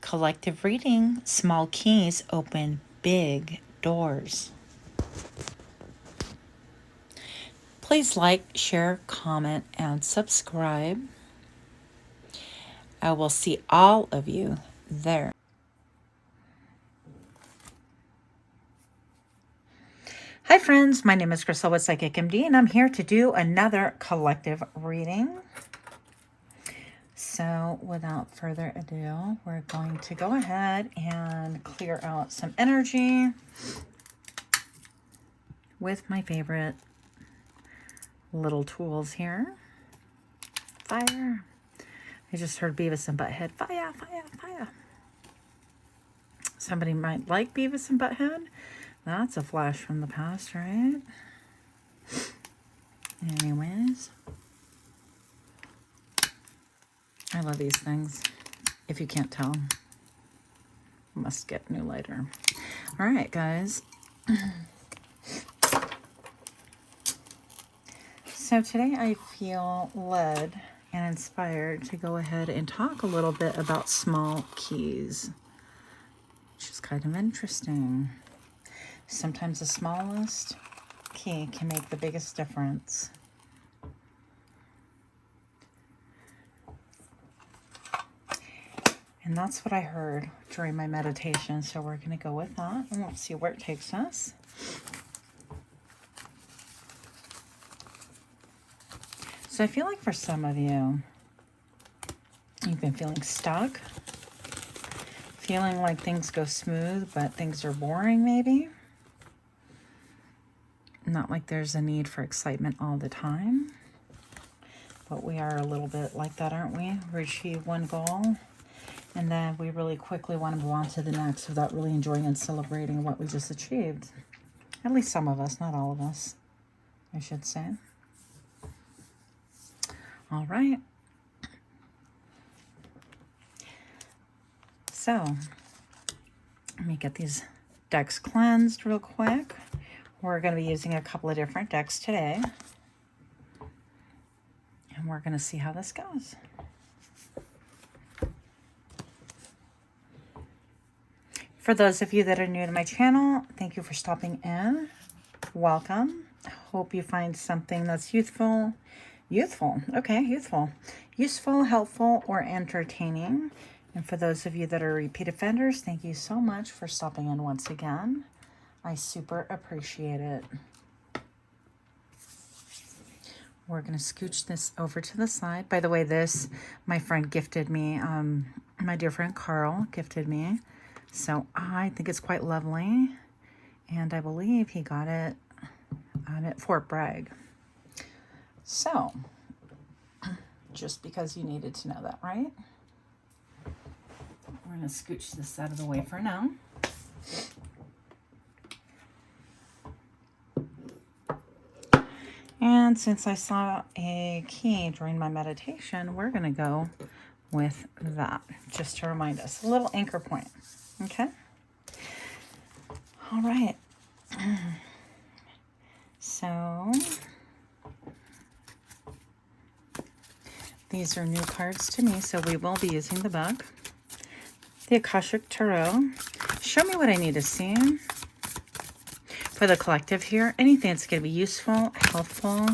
Collective reading. Small keys open big doors. Please like, share, comment, and subscribe. I will see all of you there. Hi friends, my name is Griselle with Psychic MD, and I'm here to do another collective reading. So without further ado, we're going to go ahead and clear out some energy with my favorite little tools here. Fire. I just heard Beavis and Butthead. Fire, fire, fire. Somebody might like Beavis and Butthead. That's a flash from the past, right? Anyways. I love these things. If you can't tell. Must get new lighter. All right, guys. So today I feel led and inspired to go ahead and talk a little bit about small keys, which is kind of interesting. Sometimes the smallest key can make the biggest difference. And that's what I heard during my meditation, so we're going to go with that, and we'll see where it takes us. So I feel like for some of you, you've been feeling stuck, feeling like things go smooth, but things are boring maybe. Not like there's a need for excitement all the time, but we are a little bit like that, aren't we? We achieve one goal, and then we really quickly want to move on to the next without really enjoying and celebrating what we just achieved. At least some of us, not all of us, I should say. All right. So, let me get these decks cleansed real quick. We're going to be using a couple of different decks today. And we're going to see how this goes. For those of you that are new to my channel, thank you for stopping in. Welcome. Hope you find something that's useful, helpful, or entertaining. And for those of you that are repeat offenders, thank you so much for stopping in once again. I super appreciate it. We're going to scooch this over to the side. By the way, this, my friend gifted me, my dear friend Carl gifted me. So I think it's quite lovely. And I believe he got it at Fort Bragg. So, just because you needed to know that, right? We're going to scooch this out of the way for now. And since I saw a key during my meditation, we're going to go with that, just to remind us. A little anchor point, okay? All right. So, these are new cards to me, so we will be using the book. The Akashic Tarot. Show me what I need to see. For the collective here, anything that's going to be useful, helpful.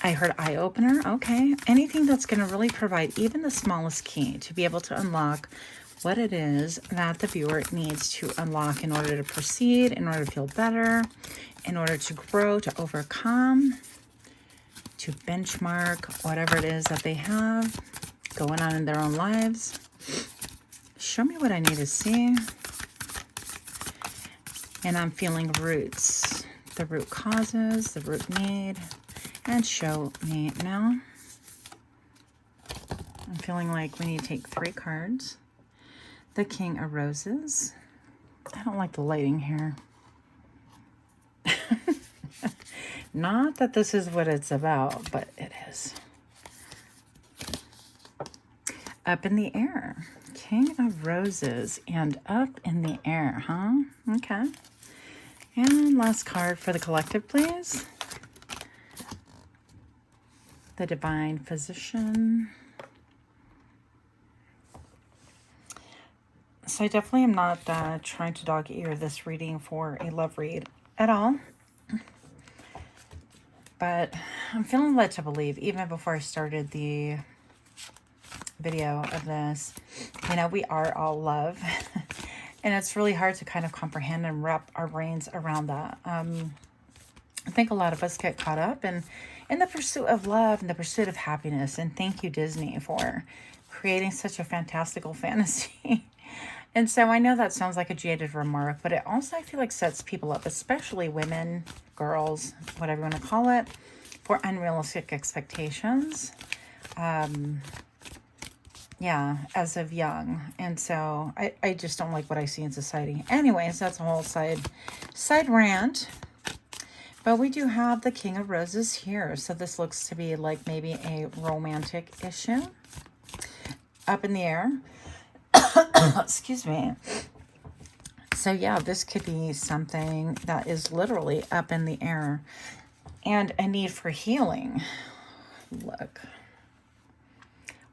I heard eye opener. Okay. Anything that's going to really provide even the smallest key to be able to unlock what it is that the viewer needs to unlock in order to proceed, in order to feel better, in order to grow, to overcome, to benchmark whatever it is that they have going on in their own lives. Show me what I need to see. And I'm feeling roots, the root causes, the root need, and show me now. I'm feeling like we need to take 3 cards. The King of Roses. I don't like the lighting here. Not that this is what it's about, but it is. Up in the air. King of Roses and up in the air, huh? Okay. And last card for the collective, please. The Divine Physician. So I definitely am not trying to dog ear this reading for a love read at all. But I'm feeling led to believe, even before I started the video of this, you know, we are all love. And it's really hard to kind of comprehend and wrap our brains around that. I think a lot of us get caught up in the pursuit of love and the pursuit of happiness. And thank you, Disney, for creating such a fantastical fantasy. And so I know that sounds like a jaded remark, but it also, I feel like, sets people up, especially women, girls, whatever you want to call it, for unrealistic expectations. Yeah, as of young. And so I just don't like what I see in society. Anyways, that's a whole side rant. But we do have the King of Roses here. So this looks to be like maybe a romantic issue up in the air. Excuse me. So yeah, this could be something that is literally up in the air. And a need for healing. Look.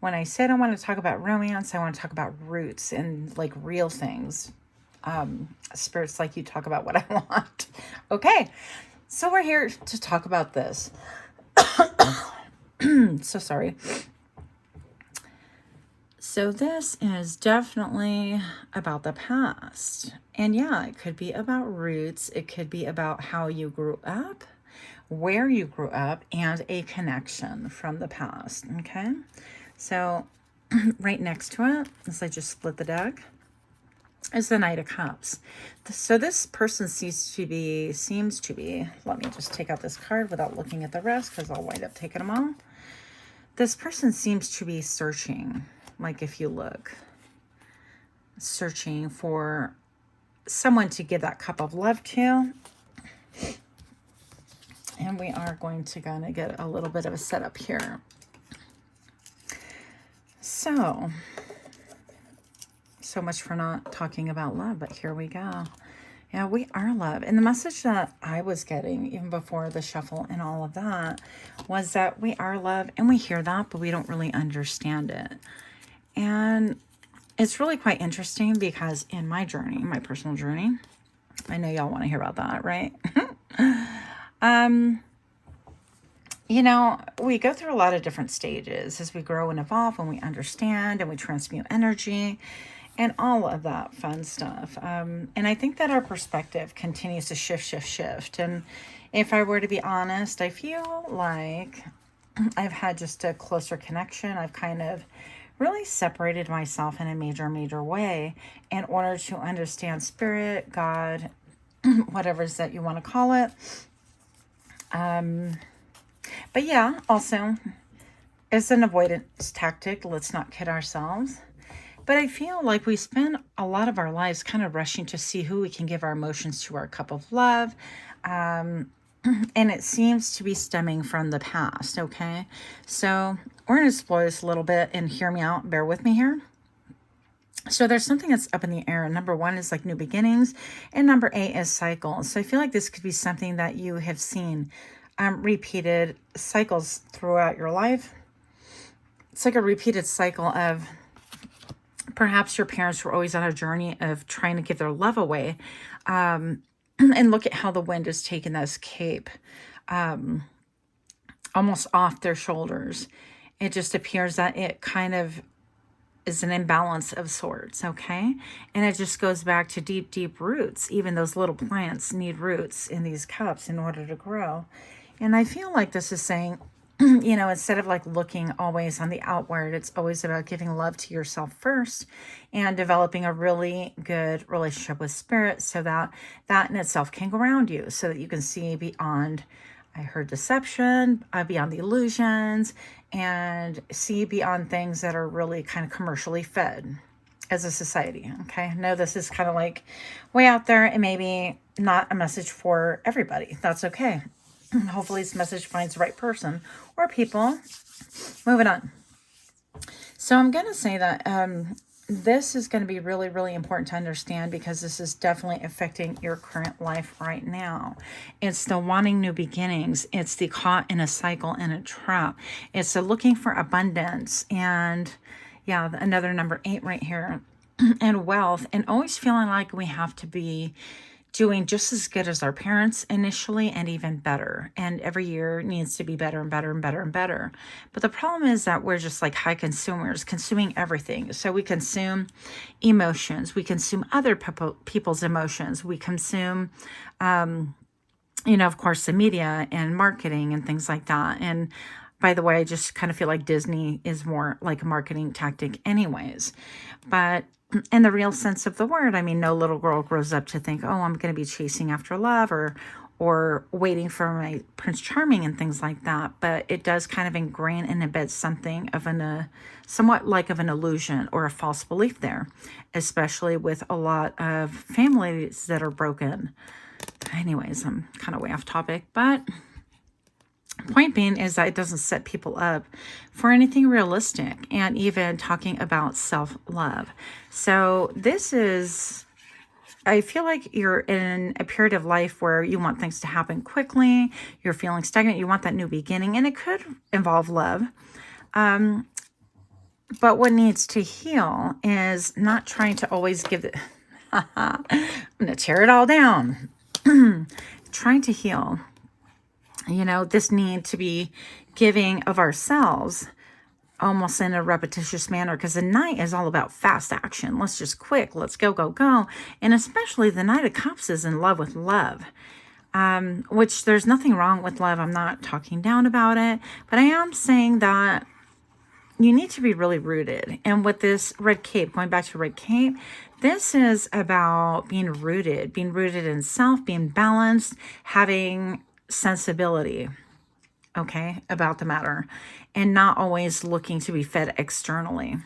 When I said I want to talk about romance, I want to talk about roots and like real things. Spirits like you talk about what I want. Okay. So we're here to talk about this. So sorry. So this is definitely about the past. And yeah, it could be about roots. It could be about how you grew up, where you grew up, and a connection from the past. Okay. So right next to it, as I just split the deck, is the Knight of Cups. So this person seems to be, let me just take out this card without looking at the rest because I'll wind up taking them all. This person seems to be searching, like if you look, searching for someone to give that cup of love to. And we are going to kind of get a little bit of a setup here. So much for not talking about love, but here we go. Yeah, we are love. And the message that I was getting, even before the shuffle and all of that, was that we are love, and we hear that, but we don't really understand it. And it's really quite interesting because in my journey, my personal journey, I know y'all want to hear about that, right? You know, we go through a lot of different stages as we grow and evolve, and we understand and we transmute energy and all of that fun stuff. And I think that our perspective continues to shift. And if I were to be honest, I feel like I've had just a closer connection. I've kind of really separated myself in a major way in order to understand spirit, God, whatever it is that you want to call it. But yeah, also, it's an avoidance tactic. Let's not kid ourselves. But I feel like we spend a lot of our lives kind of rushing to see who we can give our emotions to, our cup of love. And it seems to be stemming from the past, okay? So we're going to explore this a little bit and hear me out. Bear with me here. So there's something that's up in the air. Number 1 is like new beginnings. And number 8 is cycles. So I feel like this could be something that you have seen repeated cycles throughout your life. It's like a repeated cycle of perhaps your parents were always on a journey of trying to give their love away. And look at how the wind has taken this cape almost off their shoulders. It just appears that it kind of is an imbalance of sorts, okay? And it just goes back to deep roots. Even those little plants need roots in these cups in order to grow. And I feel like this is saying, you know, instead of like looking always on the outward, it's always about giving love to yourself first and developing a really good relationship with spirit so that that in itself can ground you so that you can see beyond, I heard deception, beyond the illusions, and see beyond things that are really kind of commercially fed as a society, okay? I know this is kind of like way out there and maybe not a message for everybody. That's okay. Hopefully this message finds the right person or people. Moving on. So I'm going to say that this is going to be really important to understand because this is definitely affecting your current life right now. It's the wanting new beginnings. It's the caught in a cycle and a trap. It's the looking for abundance. And yeah, another number 8 right here. and wealth, and always feeling like we have to be doing just as good as our parents initially and even better. And every year needs to be better and better and better and better. But the problem is that we're just like high consumers, consuming everything. So we consume emotions, we consume other people's emotions, we consume, of course, the media and marketing and things like that. And by the way, I just kind of feel like Disney is more like a marketing tactic anyways. But in the real sense of the word, I mean, no little girl grows up to think, oh, I'm going to be chasing after love or waiting for my Prince Charming and things like that. But it does kind of ingrain and embed something of somewhat like of an illusion or a false belief there, especially with a lot of families that are broken. Anyways, I'm kind of way off topic, but point being is that it doesn't set people up for anything realistic, and even talking about self-love. So this is, I feel like you're in a period of life where you want things to happen quickly, you're feeling stagnant, you want that new beginning, and it could involve love. But what needs to heal is not trying to always give it, I'm going to tear it all down. Trying to heal. This need to be giving of ourselves almost in a repetitious manner, because the Knight is all about fast action. Let's just quick, let's go, go, go. And especially the Knight of Cups is in love with love, which there's nothing wrong with love. I'm not talking down about it, but I am saying that you need to be really rooted. And with this red cape, going back to red cape, this is about being rooted in self, being balanced, having sensibility, okay, about the matter, and not always looking to be fed externally.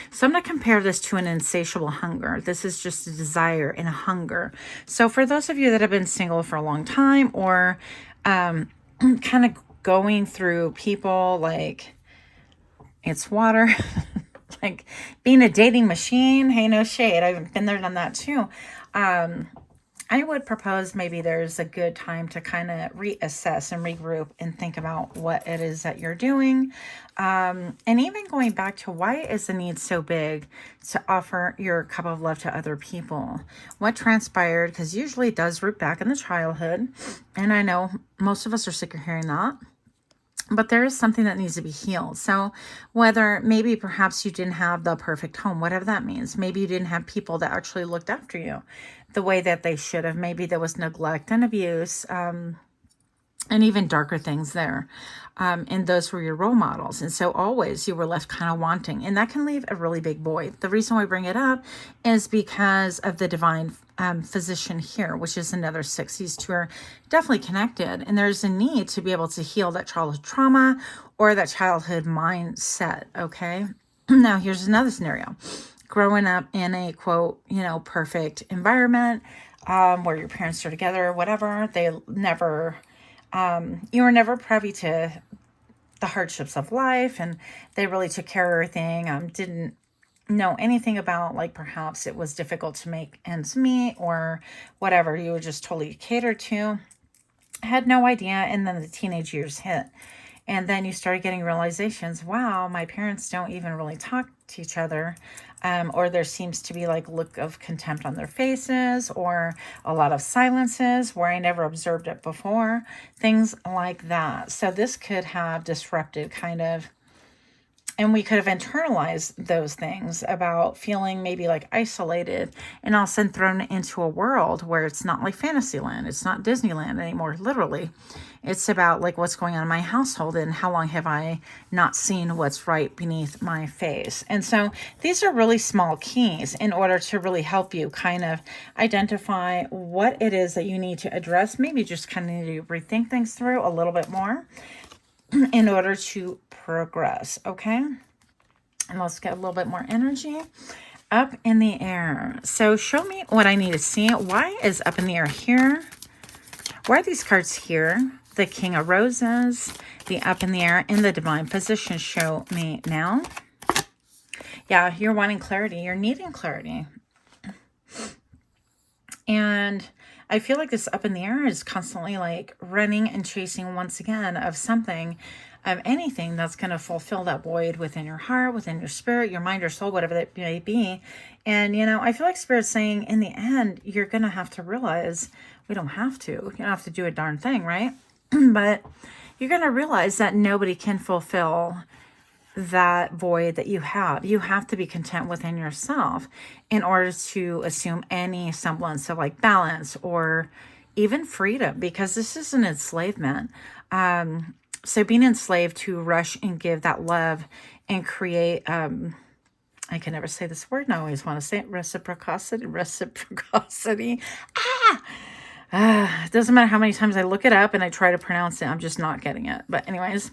So I'm going to compare this to an insatiable hunger. This is just a desire and a hunger. So for those of you that have been single for a long time, or kind of going through people like it's water, like being a dating machine, hey, no shade, I've been there, done that too. I would propose maybe there's a good time to kind of reassess and regroup and think about what it is that you're doing. And even going back to, why is the need so big to offer your cup of love to other people? What transpired? Because usually it does root back in the childhood. And I know most of us are sick of hearing that. But there is something that needs to be healed. So whether maybe perhaps you didn't have the perfect home, whatever that means. Maybe you didn't have people that actually looked after you the way that they should have. Maybe there was neglect and abuse, and even darker things there. And those were your role models. And so always you were left kind of wanting. And that can leave a really big void. The reason why I bring it up is because of the divine physician here, which is another 6. These two are definitely connected. And there's a need to be able to heal that childhood trauma or that childhood mindset, okay? Now, here's another scenario. Growing up in a, quote, perfect environment where your parents are together, whatever, they never... you were never privy to the hardships of life, and they really took care of everything. Didn't know anything about, like, perhaps it was difficult to make ends meet or whatever. You were just totally catered to. Had no idea. And then the teenage years hit. And then you started getting realizations, wow, my parents don't even really talk to each other. Or there seems to be like look of contempt on their faces, or a lot of silences where I never observed it before. Things like that. So this could have disrupted kind of, and we could have internalized those things about feeling maybe like isolated, and all of a sudden thrown into a world where it's not like Fantasyland. It's not Disneyland anymore, literally. It's about like what's going on in my household and how long have I not seen what's right beneath my face. And so these are really small keys in order to really help you kind of identify what it is that you need to address. Maybe just kind of need to rethink things through a little bit more in order to progress, okay? And let's get a little bit more energy. Up in the air. So show me what I need to see. Why is up in the air here? Why are these cards here? The King of Roses, the up in the air, and the divine position. Show me now. Yeah, you're wanting clarity. You're needing clarity. And I feel like this up in the air is constantly like running and chasing once again of something of anything that's going to fulfill that void within your heart, within your spirit, your mind or soul, whatever that may be. And, I feel like Spirit's saying in the end, you're going to have to realize we don't have to. You don't have to do a darn thing, right? But you're going to realize that nobody can fulfill that void that you have. You have to be content within yourself in order to assume any semblance of like balance or even freedom, because this is an enslavement. So being enslaved to rush and give that love and create, I can never say this word, and I always want to say it, reciprocity. It doesn't matter how many times I look it up and I try to pronounce it, I'm just not getting it. But anyways,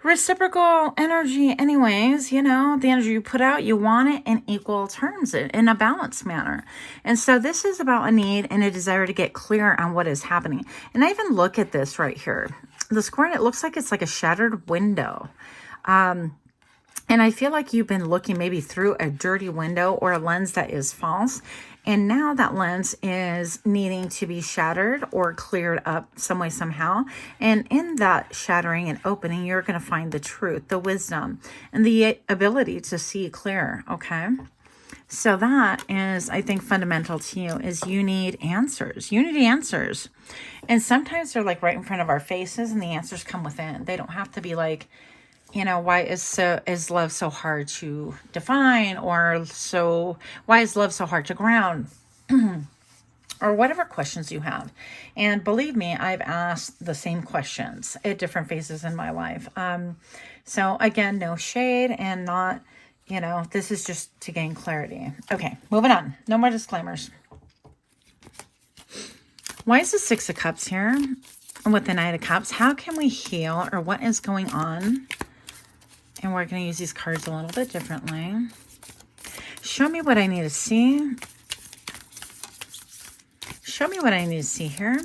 reciprocal energy, anyways, the energy you put out, you want it in equal terms, in a balanced manner. And so this is about a need and a desire to get clear on what is happening. And I even look at this right here. This corner, it looks like it's like a shattered window. And I feel like you've been looking maybe through a dirty window or a lens that is false. And now that lens is needing to be shattered or cleared up some way, somehow. And in that shattering and opening, you're going to find the truth, the wisdom, and the ability to see clear, okay? So that is, I think, fundamental to you, is you need answers. You need answers. And sometimes they're like right in front of our faces, and the answers come within. They don't have to be like, why is love so hard to define, or why is love so hard to ground, or whatever questions you have. And believe me, I've asked the same questions at different phases in my life. So again, no shade and not, this is just to gain clarity. Okay, moving on. No more disclaimers. Why is the Six of Cups here with the Knight of Cups? How can we heal, or what is going on? And we're going to use these cards a little bit differently. Show me what I need to see. Show me what I need to see here.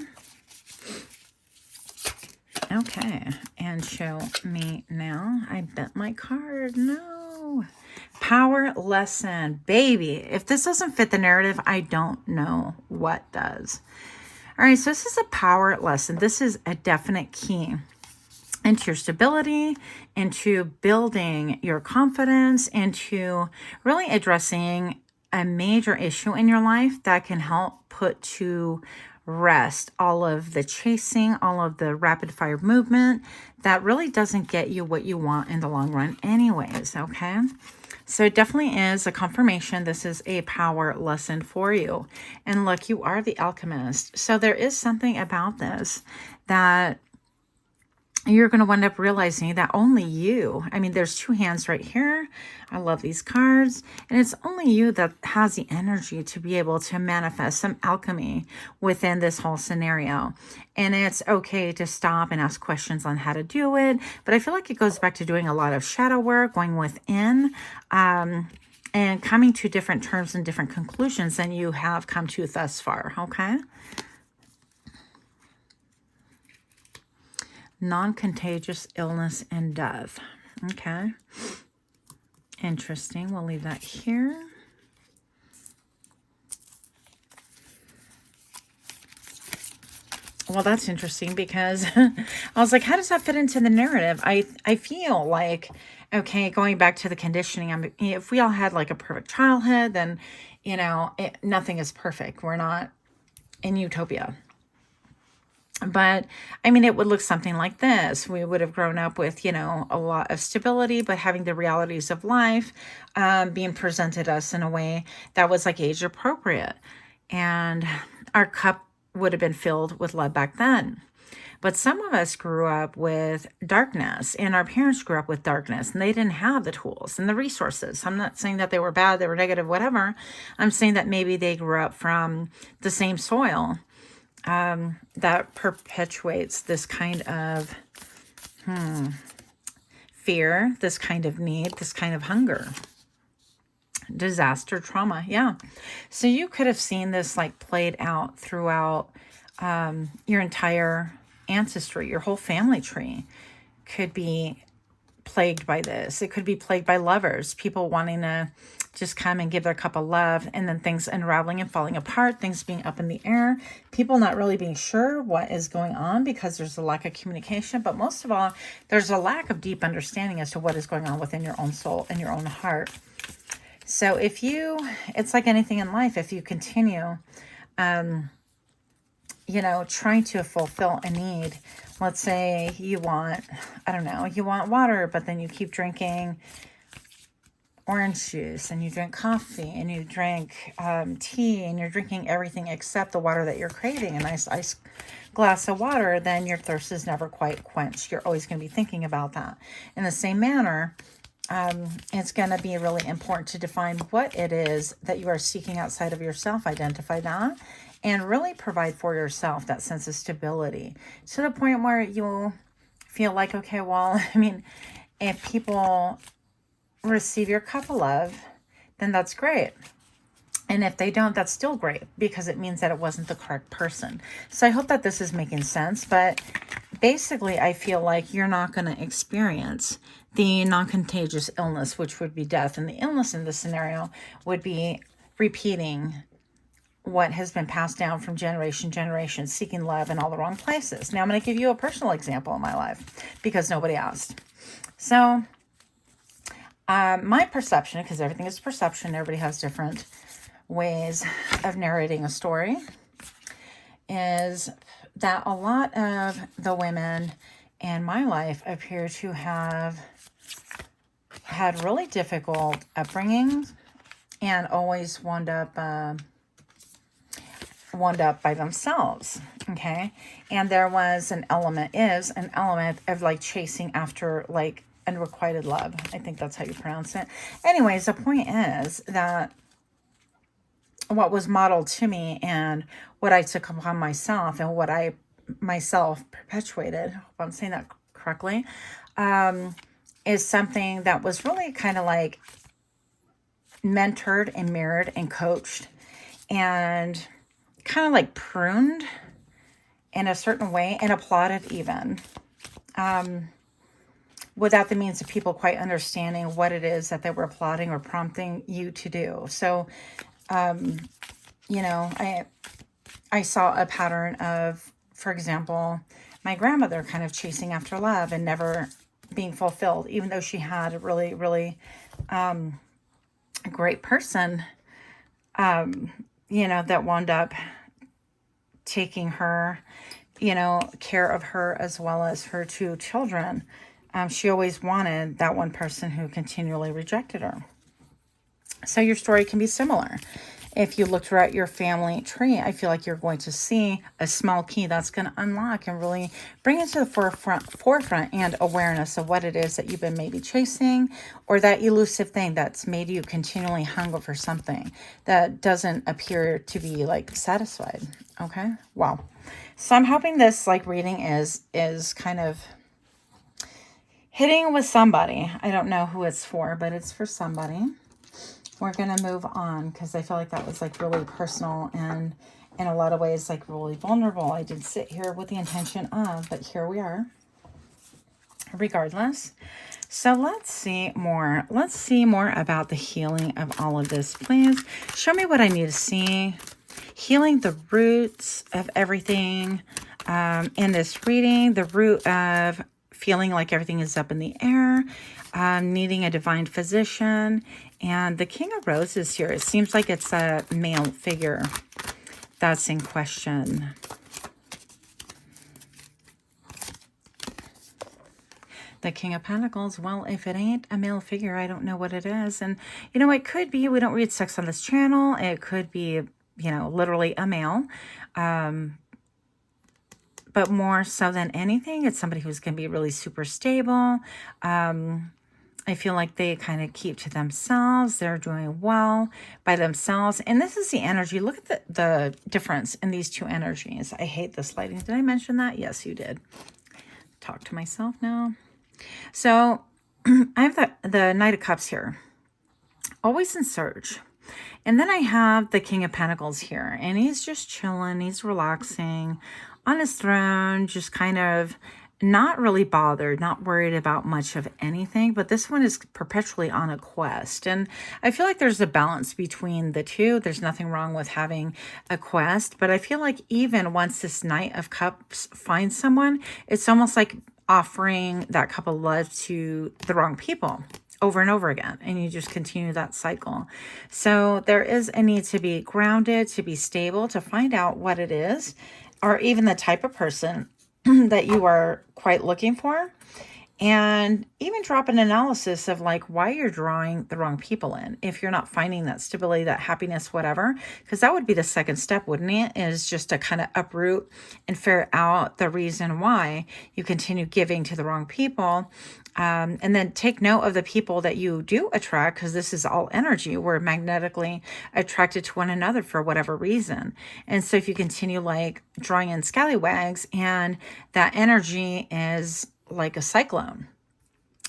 Okay. And show me now. I bent my card. No. Power lesson. Baby, if this doesn't fit the narrative, I don't know what does. All right. So this is a power lesson. This is a definite key into your stability, into building your confidence, into really addressing a major issue in your life that can help put to rest all of the chasing, all of the rapid fire movement that really doesn't get you what you want in the long run anyways, okay? So it definitely is a confirmation. This is a power lesson for you. And look, you are the alchemist. So there is something about this that you're going to wind up realizing that only you, there's two hands right here. I love these cards. And it's only you that has the energy to be able to manifest some alchemy within this whole scenario. And it's okay to stop and ask questions on how to do it. But I feel like it goes back to doing a lot of shadow work, going within, and coming to different terms and different conclusions than you have come to thus far, okay? Non-contagious illness and death. Okay. Interesting. We'll leave that here. Well, that's interesting because I was like, how does that fit into the narrative? I feel like, okay, going back to the conditioning, if we all had like a perfect childhood, then, nothing is perfect. We're not in utopia. But it would look something like this. We would have grown up with, a lot of stability, but having the realities of life being presented us in a way that was like age appropriate. And our cup would have been filled with love back then. But some of us grew up with darkness, and our parents grew up with darkness, and they didn't have the tools and the resources. I'm not saying that they were bad, they were negative, whatever. I'm saying that maybe they grew up from the same soil that perpetuates this kind of fear, this kind of need, this kind of hunger, disaster, trauma. Yeah. So you could have seen this like played out throughout your entire ancestry. Your whole family tree could be plagued by this. It could be plagued by lovers, people wanting to just come and give their cup of love, and then things unraveling and falling apart, things being up in the air, people not really being sure what is going on because there's a lack of communication. But most of all, there's a lack of deep understanding as to what is going on within your own soul and your own heart. So if you, it's like anything in life, if you continue, you know, trying to fulfill a need, let's say you want, I don't know, you want water, but then you keep drinking orange juice, and you drink coffee, and you drink tea, and you're drinking everything except the water that you're craving, a nice ice glass of water, then your thirst is never quite quenched. You're always going to be thinking about that. In the same manner, it's going to be really important to define what it is that you are seeking outside of yourself, identify that, and really provide for yourself that sense of stability to the point where you feel like, okay, well, I mean, if people receive your cup of love, then that's great. And if they don't, that's still great, because it means that it wasn't the correct person. So I hope that this is making sense. But basically, I feel like you're not going to experience the non-contagious illness, which would be death. And the illness in this scenario would be repeating what has been passed down from generation to generation, seeking love in all the wrong places. Now I'm going to give you a personal example in my life because nobody asked. So my perception, because everything is perception, everybody has different ways of narrating a story, is that a lot of the women in my life appear to have had really difficult upbringings and always wound up by themselves. Okay. And there was an element of like chasing after like unrequited love. I think that's how you pronounce it. Anyways, the point is that what was modeled to me and what I took upon myself and what I myself perpetuated, I hope I'm saying that correctly, is something that was really kind of like mentored and mirrored and coached and kind of like pruned in a certain way and applauded even, without the means of people quite understanding what it is that they were applauding or prompting you to do. So, you know, I saw a pattern of, for example, my grandmother kind of chasing after love and never being fulfilled, even though she had a really, really great person, you know, that wound up taking her, you know, care of her as well as her two children. She always wanted that one person who continually rejected her. So your story can be similar. If you look throughout your family tree, I feel like you're going to see a small key that's going to unlock and really bring into the forefront and awareness of what it is that you've been maybe chasing, or that elusive thing that's made you continually hunger for something that doesn't appear to be like satisfied. Okay. Wow. So I'm hoping this like reading is kind of hitting with somebody. I don't know who it's for, but it's for somebody. We're going to move on because I feel like that was like really personal and in a lot of ways like really vulnerable. I did sit here with the intention of, but here we are regardless. So let's see more. Let's see more about the healing of all of this. Please show me what I need to see. Healing the roots of everything in this reading. The root of feeling like everything is up in the air, needing a divine physician, and the King of Roses here. It seems like it's a male figure that's in question. The King of Pentacles, well, if it ain't a male figure, I don't know what it is. And, you know, it could be, we don't read sex on this channel. It could be, you know, literally a male. But more so than anything, it's somebody who's going to be really super stable. I feel like they kind of keep to themselves. They're doing well by themselves. And this is the energy. Look at the difference in these two energies. I hate this lighting. Did I mention that? Yes, you did. Talk to myself now. So I have the Knight of Cups here. Always in search. And then I have the King of Pentacles here. And he's just chilling. He's relaxing on his throne. Just kind of not really bothered, not worried about much of anything, but this one is perpetually on a quest. And I feel like there's a balance between the two. There's nothing wrong with having a quest, but I feel like even once this Knight of Cups finds someone, it's almost like offering that cup of love to the wrong people over and over again, and you just continue that cycle. So there is a need to be grounded, to be stable, to find out what it is, or even the type of person that you are quite looking for, and even drop an analysis of like why you're drawing the wrong people in if you're not finding that stability, that happiness, whatever, because that would be the second step, wouldn't it? Is just to kind of uproot and figure out the reason why you continue giving to the wrong people. And then take note of the people that you do attract, because this is all energy. We're magnetically attracted to one another for whatever reason. And so if you continue like drawing in scallywags, and that energy is like a cyclone,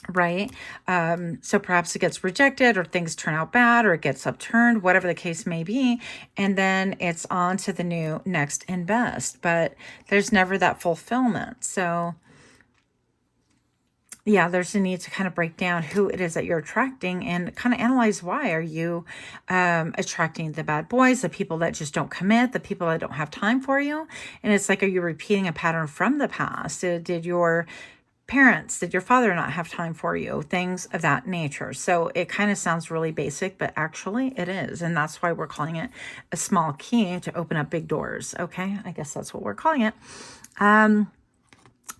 right? So perhaps it gets rejected, or things turn out bad, or it gets upturned, whatever the case may be. And then it's on to the new next and best, but there's never that fulfillment. So yeah, there's a need to kind of break down who it is that you're attracting, and kind of analyze why are you attracting the bad boys, the people that just don't commit, the people that don't have time for you. And it's like, are you repeating a pattern from the past? Did your parents, did your father not have time for you? Things of that nature. So it kind of sounds really basic, but actually it is. And that's why we're calling it a small key to open up big doors. Okay, I guess that's what we're calling it.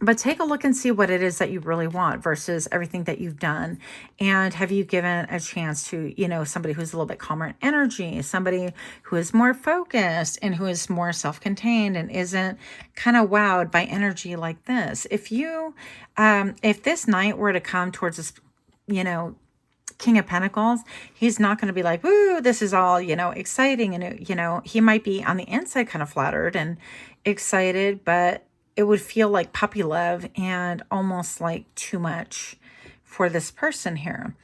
But take a look and see what it is that you really want versus everything that you've done. And have you given a chance to, somebody who's a little bit calmer in energy, somebody who is more focused and who is more self-contained and isn't kind of wowed by energy like this. If this Knight were to come towards this, King of Pentacles, he's not going to be like, woo, this is all, exciting. And, he might be on the inside kind of flattered and excited, but it would feel like puppy love and almost like too much for this person here.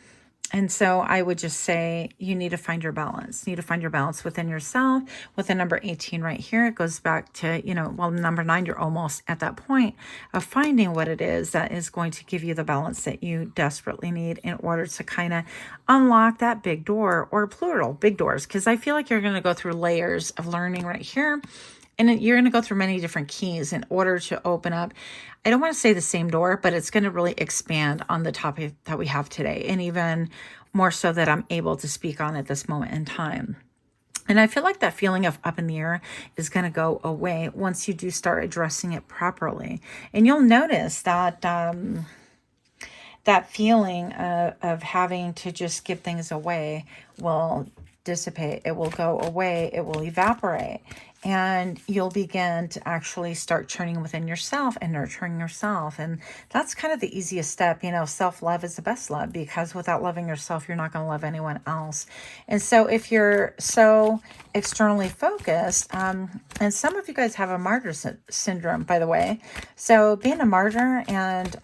And so I would just say you need to find your balance. You need to find your balance within yourself. With the number 18 right here, it goes back to, number 9, you're almost at that point of finding what it is that is going to give you the balance that you desperately need in order to kind of unlock that big door, or plural, big doors. Because I feel like you're going to go through layers of learning right here. And you're going to go through many different keys in order to open up, I don't want to say the same door, but it's going to really expand on the topic that we have today. And even more so that I'm able to speak on at this moment in time. And I feel like that feeling of up in the air is going to go away once you do start addressing it properly. And you'll notice that that feeling of having to just give things away will dissipate. It will go away. It will evaporate. And you'll begin to actually start churning within yourself and nurturing yourself. And that's kind of the easiest step. Self-love is the best love, because without loving yourself, you're not going to love anyone else. And so if you're so externally focused, and some of you guys have a martyr syndrome, by the way. So being a martyr and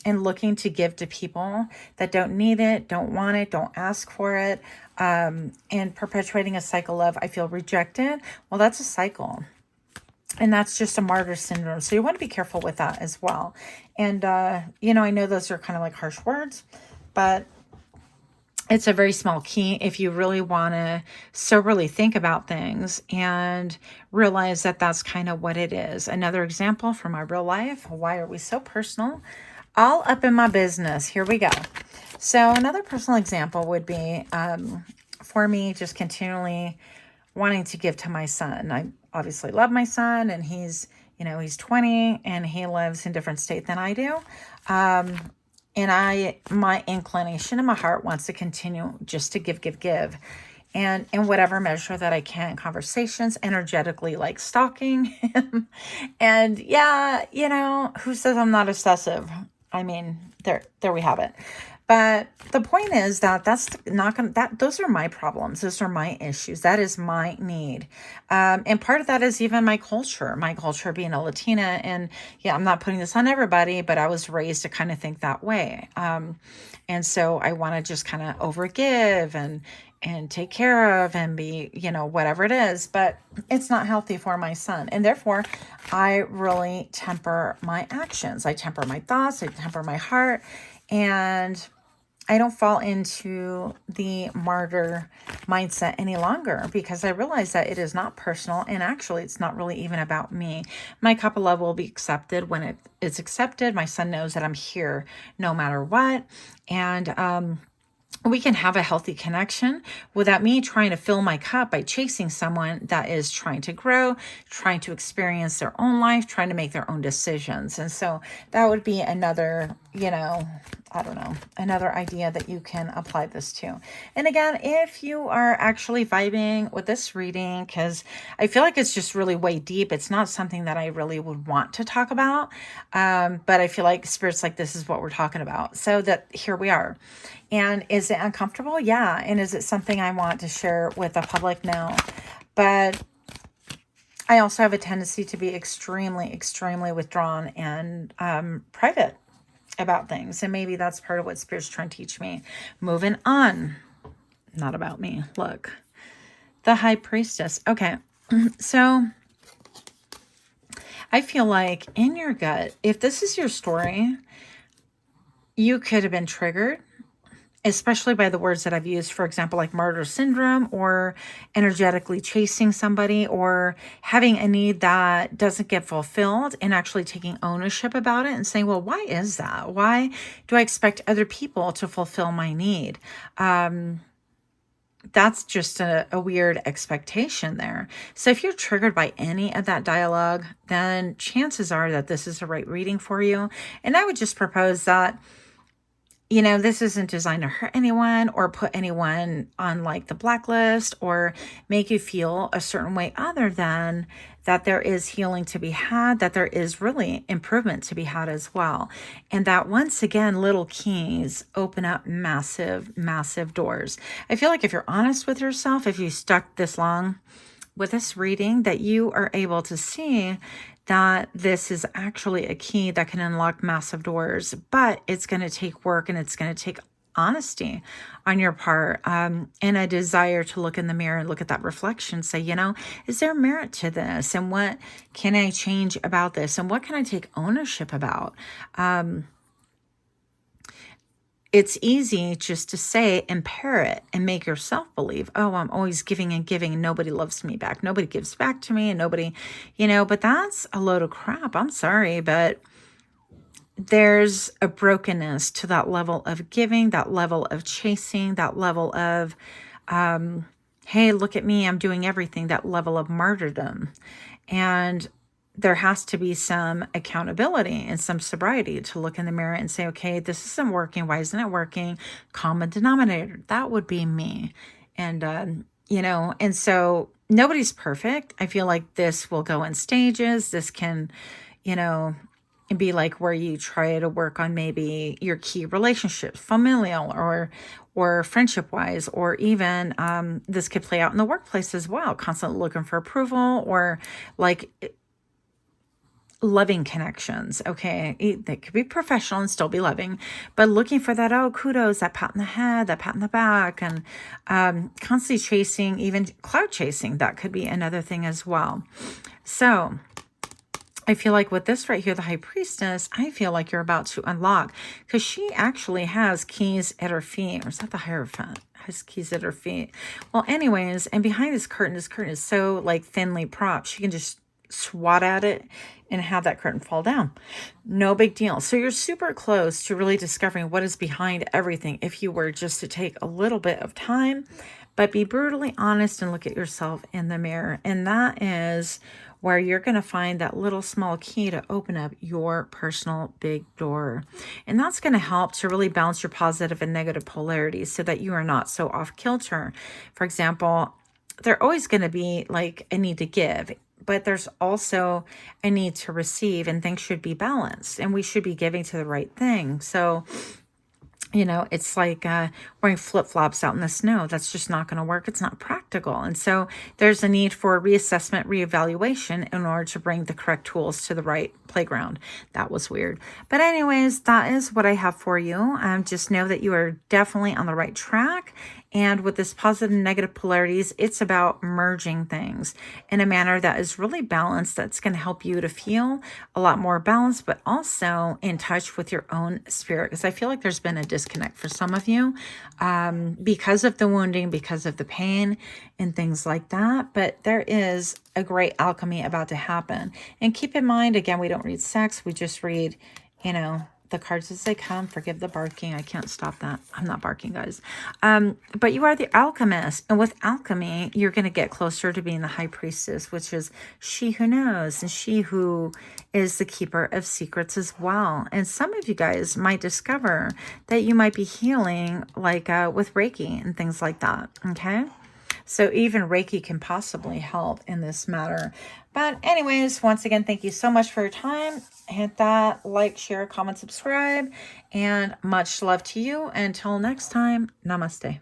looking to give to people that don't need it, don't want it, don't ask for it, and perpetuating a cycle of, I feel rejected. Well, that's a cycle. And that's just a martyr syndrome. So you want to be careful with that as well. And, I know those are kind of like harsh words, but it's a very small key if you really want to soberly think about things and realize that that's kind of what it is. Another example from my real life. Why are we so personal? All up in my business. Here we go. So another personal example would be for me just continually wanting to give to my son. I obviously love my son, and he's 20 and he lives in a different state than I do. And my inclination in my heart wants to continue just to give. And in whatever measure that I can, conversations, energetically, like stalking him. And yeah, who says I'm not obsessive? I mean, there we have it. But the point is that that's not going to, that those are my problems. Those are my issues. That is my need. And part of that is even my culture being a Latina. And yeah, I'm not putting this on everybody, but I was raised to kind of think that way. And so I want to just kind of overgive and take care of and be, whatever it is, but it's not healthy for my son. And therefore, I really temper my actions. I temper my thoughts, I temper my heart, and I don't fall into the martyr mindset any longer, because I realize that it is not personal, and actually it's not really even about me. My cup of love will be accepted when it is accepted. My son knows that I'm here no matter what. And we can have a healthy connection without me trying to fill my cup by chasing someone that is trying to grow, trying to experience their own life, trying to make their own decisions. And so that would be another, another idea that you can apply this to. And again, if you are actually vibing with this reading, because I feel like it's just really way deep, it's not something that I really would want to talk about. But I feel like Spirit's like, this is what we're talking about. So that here we are. And is it uncomfortable? Yeah. And is it something I want to share with the public? No. But I also have a tendency to be extremely, extremely withdrawn and private about things. And maybe that's part of what Spirit's trying to teach me. Moving on. Not about me. Look. The High Priestess. Okay. So I feel like in your gut, if this is your story, you could have been triggered, especially by the words that I've used, for example, like martyr syndrome, or energetically chasing somebody, or having a need that doesn't get fulfilled, and actually taking ownership about it and saying, well, why is that? Why do I expect other people to fulfill my need? That's just a weird expectation there. So if you're triggered by any of that dialogue, then chances are that this is the right reading for you. And I would just propose that, this isn't designed to hurt anyone or put anyone on like the blacklist or make you feel a certain way, other than that there is healing to be had, that there is really improvement to be had as well. And that once again, little keys open up massive, massive doors. I feel like if you're honest with yourself, if you stuck this long with this reading, that you are able to see that this is actually a key that can unlock massive doors, but it's going to take work, and it's going to take honesty on your part, and a desire to look in the mirror and look at that reflection, say, is there merit to this? And what can I change about this? And what can I take ownership about? It's easy just to say and parrot and make yourself believe, oh, I'm always giving and giving and nobody loves me back. Nobody gives back to me, and nobody, but that's a load of crap. I'm sorry, but there's a brokenness to that level of giving, that level of chasing, that level of, hey, look at me, I'm doing everything, that level of martyrdom. And there has to be some accountability and some sobriety to look in the mirror and say, okay, this isn't working. Why isn't it working? Common denominator. That would be me. And, and so nobody's perfect. I feel like this will go in stages. This can, be like where you try to work on maybe your key relationships, familial or friendship wise, or even this could play out in the workplace as well, constantly looking for approval, or like loving connections. Okay. They could be professional and still be loving, but looking for that, oh, kudos, that pat in the head, that pat in the back, and constantly chasing, even cloud chasing. That could be another thing as well. So I feel like with this right here, the High Priestess, I feel like you're about to unlock, because she actually has keys at her feet. Or is that the Hierophant? Has keys at her feet. Well, anyways, and behind this curtain is so like thinly propped, she can just swat at it and have that curtain fall down. No big deal. So you're super close to really discovering what is behind everything, if you were just to take a little bit of time, but be brutally honest and look at yourself in the mirror. And that is where you're going to find that little small key to open up your personal big door. And that's going to help to really balance your positive and negative polarities so that you are not so off kilter. For example, there's always going to be like a need to give, but there's also a need to receive, and things should be balanced, and we should be giving to the right thing. So You know, it's like wearing flip-flops out in the snow. That's just not going to work. It's not practical. And so there's a need for reassessment, reevaluation in order to bring the correct tools to the right playground. That was weird. But anyways, that is what I have for you. Just know that you are definitely on the right track. And with this positive and negative polarities, it's about merging things in a manner that is really balanced. That's going to help you to feel a lot more balanced, but also in touch with your own spirit. Because I feel like there's been a disconnect for some of you because of the wounding, because of the pain and things like that. But there is a great alchemy about to happen. And keep in mind, again, we don't read sex. We just read, you know, the cards as they come. Forgive the barking. I can't stop that. I'm not barking, guys. But you are the alchemist. And with alchemy, you're going to get closer to being the high priestess, which is she who knows and she who is the keeper of secrets as well. And some of you guys might discover that you might be healing like with Reiki and things like that. Okay. So even Reiki can possibly help in this matter. But anyways, once again, thank you so much for your time. Hit that like, share, comment, subscribe, and much love to you. Until next time, namaste.